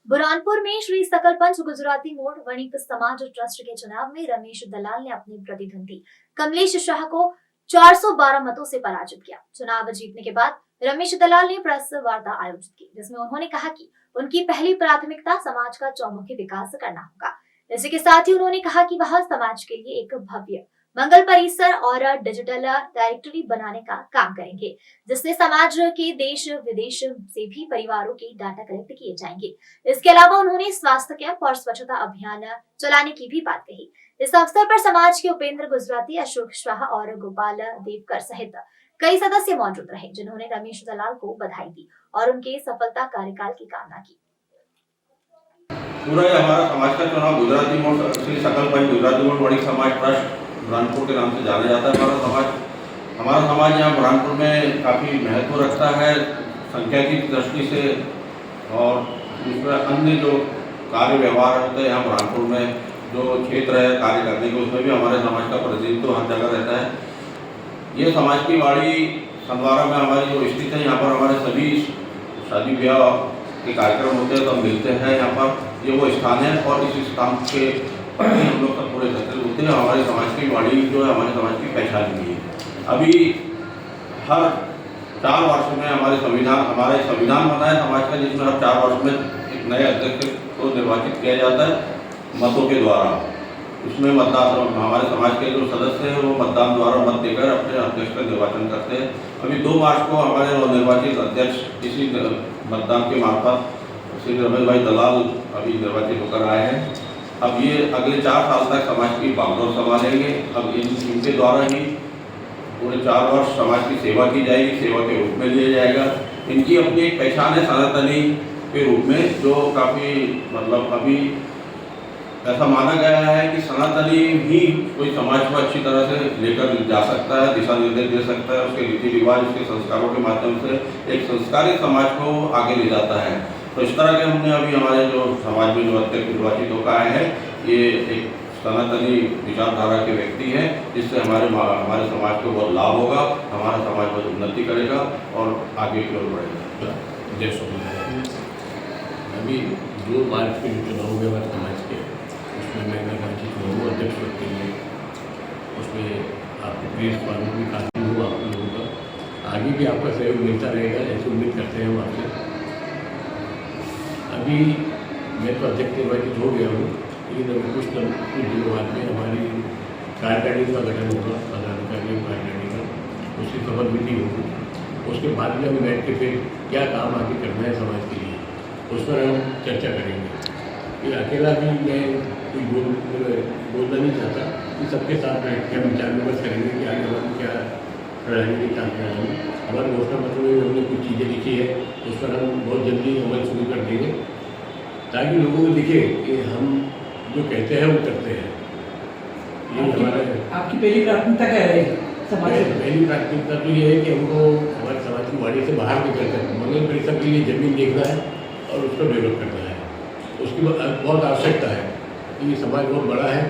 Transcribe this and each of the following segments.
बुरहानपुर में श्री सकल पंच गुजराती मोड़ वणिक समाज ट्रस्ट के चुनाव में रमेश दलाल ने अपने प्रतिद्वंदी कमलेश शाह को 412 मतों से पराजित किया। चुनाव जीतने के बाद रमेश दलाल ने प्रेस वार्ता आयोजित की, जिसमें उन्होंने कहा कि उनकी पहली प्राथमिकता समाज का चौमुखी विकास करना होगा। इसी के साथ ही उन्होंने कहा कि वह समाज के लिए एक भव्य मंगल परिसर और डिजिटल डायरेक्टरी बनाने का काम करेंगे, जिससे समाज के देश विदेश से भी परिवारों के डाटा कलेक्ट किए जाएंगे। इसके अलावा उन्होंने स्वास्थ्य कैंप और स्वच्छता अभियान चलाने की भी बात कही। इस अवसर पर समाज के उपेंद्र गुजराती, अशोक शाह और गोपाल देवकर सहित कई सदस्य मौजूद रहे, जिन्होंने रमेश दलाल को बधाई दी और उनके सफलता कार्यकाल की कामना की। पूरा हमारा समाज का चुनाव गुजराती मोड़ श्री सकल पंच गुजराती मोड़ वणिक समाज ट्रस्ट बुरहानपुर के नाम से जाना जाता है। हमारा समाज यहाँ बुरहानपुर में काफ़ी महत्व रखता है संख्या की दृष्टि से, और उसमें अन्य जो कार्य व्यवहार होते हैं यहाँ बुरहानपुर में जो क्षेत्र है कार्य करने के, उसमें भी हमारे समाज का प्रतिनिधित्व हर जगह रहता है। ये समाज की वाड़ी संदवारा में हमारी जो स्थित है, यहाँ पर हमारे सभी शादी ब्याह के कार्यक्रम होते हैं तो हम मिलते हैं। यहाँ पर ये वो स्थान है और इस स्थान के हम लोग सब पूरे एकत्रित होते हैं। हमारे समाज की वाड़ी जो है हमारे समाज की पहचान भी है। अभी हर 4 वर्ष में हमारे संविधान बना है समाज का, जिसमें हर 4 वर्ष में एक नए अध्यक्ष को निर्वाचित किया जाता है मतों के द्वारा। उसमें मतदान हमारे समाज के जो सदस्य हैं वो मतदान द्वारा मत देकर अपने अध्यक्ष का निर्वाचन करते हैं। अभी 2 मार्च को हमारे नवनिर्वाचित अध्यक्ष इसी मतदान के मार्फत श्री रमेश भाई दलाल अभी निर्वाचित होकर आए हैं। अब ये अगले 4 साल तक समाज की बागडोर संभालेंगे। अब इनके द्वारा ही पूरे 4 वर्ष समाज की सेवा की जाएगी, सेवा के रूप में लिया जाएगा। इनकी अपनी एक पहचान है सनातनी के रूप में, जो काफ़ी अभी ऐसा माना गया है कि सनातनी ही कोई समाज को अच्छी तरह से लेकर जा सकता है, दिशा निर्देश दे सकता है, उसके रीति रिवाज, उसके संस्कारों के माध्यम से एक संस्कारित समाज को आगे ले जाता है। तो इस तरह के हमने अभी हमारे जो समाज में जो अध्यक्ष निर्वाचित होकर आए हैं, ये एक सनातनी विचारधारा के व्यक्ति हैं, जिससे हमारे समाज को बहुत लाभ होगा, हमारा समाज बहुत उन्नति करेगा और आगे की ओर बढ़ेगा। जय स्वामी। अभी 2 मार्च के चुनाव हुए हमारे समाज के, उसमें मैं निर्वाचित हुआ अध्यक्ष पद के लिए। उसमें आपको प्रेस वालों भी काफ़ी हुआ, आप लोगों का आगे भी आपका सहयोग मिलता रहेगा, ऐसी उम्मीद करते हैं हम आपसे। अभी मैं तो अध्यक्ष निर्वाचित हो गया हूँ, लेकिन अभी कुछ दिनों बाद में हमारी कार्यकारिणी का गठन होगा, पदाधिकारी कार्यकारिणी का, उसकी शपथ विधि होगी। उसके बाद में हम बैठ के फिर क्या काम आगे करना है समाज के लिए, उस पर हम चर्चा करेंगे। फिर अकेला भी मैं कोई बोलना नहीं चाहता कि सबके साथ बैठ के हम विचार विमर्श करेंगे कि आगे हम क्या रणनीति निकालते हैं। हमारे घोषणा पत्र में हमने कुछ चीज़ें लिखी है, उस पर हम बहुत जल्दी अमल शुरू कर देंगे, ताकि लोगों को दिखे कि हम जो कहते हैं वो करते हैं। ये हमारा आपकी पहली प्राथमिकता क्या रहेगी? पहली प्राथमिकता तो ये है कि हमको हमारे समाज की वाड़ी से बाहर निकल कर मंगल परिसर के लिए जमीन देखना है और उसको डेवलप करना है। उसकी बहुत आवश्यकता है कि समाज बहुत बड़ा है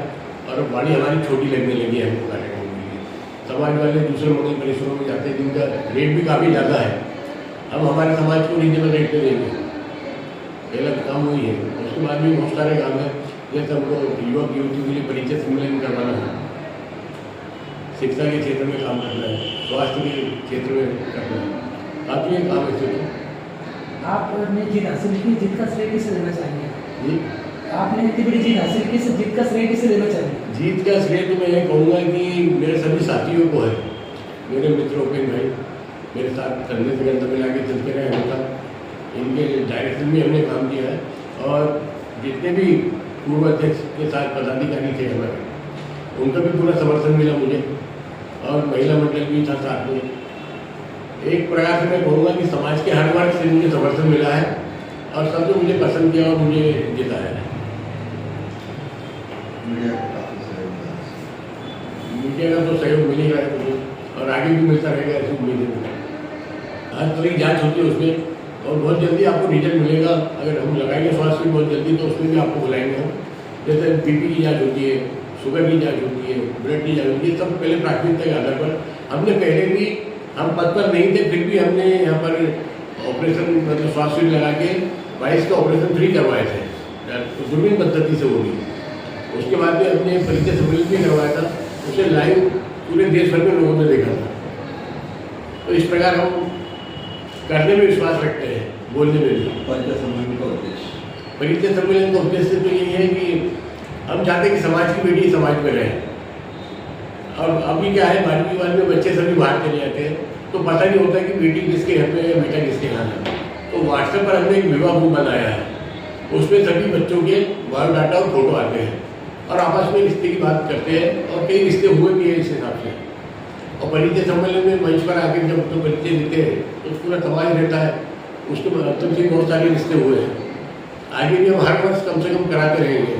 और वाड़ी हमारी छोटी लगने लगी है हमको कार्यक्रम के लिए। समाज वाले दूसरे मंगल परिसरों में जाते हैं जिनका रेट भी काफ़ी ज़्यादा है, हम हमारे समाज को रीजनल रेट पर देंगे। पहला काम वही है। उसके बाद भी बहुत सारे काम हैं, जैसे हमको युवक युवतियों के लिए परिचय सम्मेलन करवाना है, शिक्षा के क्षेत्र में काम करना है, स्वास्थ्य के क्षेत्र में करना है, काफ़ी काम है। आपने जीत हासिल की, जीत का श्रेय किसे लेना चाहेंगे? जी, आपने इतनी बड़ी जीत हासिल की, जीत का श्रेय किसे लेना चाहेंगे? जीत का श्रेय तो मैं ये कहूँगा कि मेरे सभी साथियों को है। मेरे मित्र उपेंद्र भाई मेरे साथ कंधे से कंधा मिला के चलते रहे हमेशा, इनके डायरेक्शन में हमने काम किया है। और जितने भी पूर्व अध्यक्ष के साथ पदाधिकारी थे हमारे, उनका भी पूरा समर्थन मिला मुझे, और महिला मंडल भी था साथ में। एक प्रकार से मैं कहूँगा कि समाज के हर वर्ग से मुझे समर्थन मिला है और सबने मुझे पसंद किया और मुझे जिताया है। मीडिया का तो सहयोग मिल ही रहा है मुझे और आगे भी मिलता रहेगा, ऐसी उम्मीद है। हर तरह की जाँच होती है उसमें, और बहुत जल्दी आपको रिजल्ट मिलेगा। अगर हम लगाएंगे स्वास्थ्य भी बहुत जल्दी, तो उसमें भी आपको बुलाएंगे हम। जैसे बीपी की जाँच होती है, शुगर की जाँच होती है, ब्लड की जाँच होती है, सब पहले प्राथमिकता के आधार पर। हमने पहले भी, हम पद पर नहीं थे, फिर भी हमने यहाँ पर ऑपरेशन मतलब स्वास्थ्य लगा के 22 का ऑपरेशन फ्री करवाए थे, दूरबीन पद्धति से होगी। उसके बाद में हमने परिचय सम्मेलन भी करवाया था, उसे लाइव पूरे देश भर में लोगों ने देखा था। तो इस प्रकार हम करने में विश्वास रखते हैं, बोलने में भी। परिचय सम्मेलन का उद्देश्य, परिचय सम्मेलन का उद्देश्य तो यही है कि हम चाहते हैं कि समाज की बेटी समाज में रहे। और अभी क्या है, 12वीं के बाद में बच्चे सभी बाहर चले जाते हैं, तो पता नहीं होता कि बेटी किसके घर में है, बेटा किसके घर है। तो व्हाट्सएप पर हमने एक विवाह बुक बनाया है, उसमें सभी बच्चों के बायोडाटा और फोटो आते हैं और आपस में रिश्ते की बात करते हैं, और कई रिश्ते हुए भी हैं इस हिसाब से। और परिचय सम्मेलन में मंच पर आकर जब तो परिचय देते हैं तो पूरा समाज रहता है, उसके माध्यम से बहुत सारे रिश्ते हुए हैं। आगे भी हम हर वर्ष कम से कम कराते रहेंगे।